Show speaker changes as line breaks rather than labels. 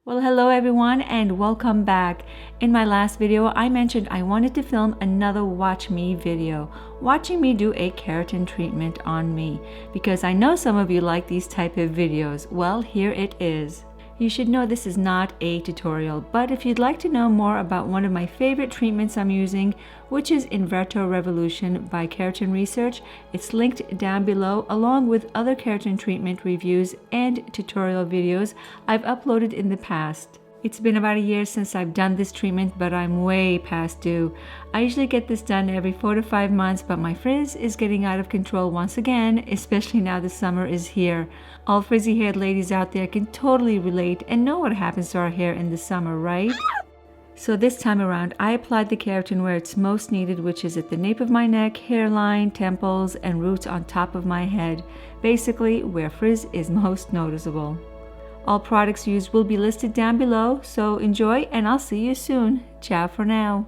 Well, hello everyone and welcome back. In my last video, I mentioned I wanted to film another watch me video, watching me do a keratin treatment on me, because I know some of you like these type of videos. Well, here it is. You should know this is not a tutorial, but if you'd like to know more about one of my favorite treatments I'm using, which is Inverto Revolution by Keratin Research, it's linked down below along with other keratin treatment reviews and tutorial videos I've uploaded in the past. It's been about a year since I've done this treatment, but I'm way past due. I usually get this done every 4 to 5 months, but my frizz is getting out of control once again, especially now the summer is here. All frizzy-haired ladies out there can totally relate and know what happens to our hair in the summer, right? So this time around, I applied the keratin where it's most needed, which is at the nape of my neck, hairline, temples, and roots on top of my head. Basically, where frizz is most noticeable. All products used will be listed down below, so enjoy and I'll see you soon. Ciao for now.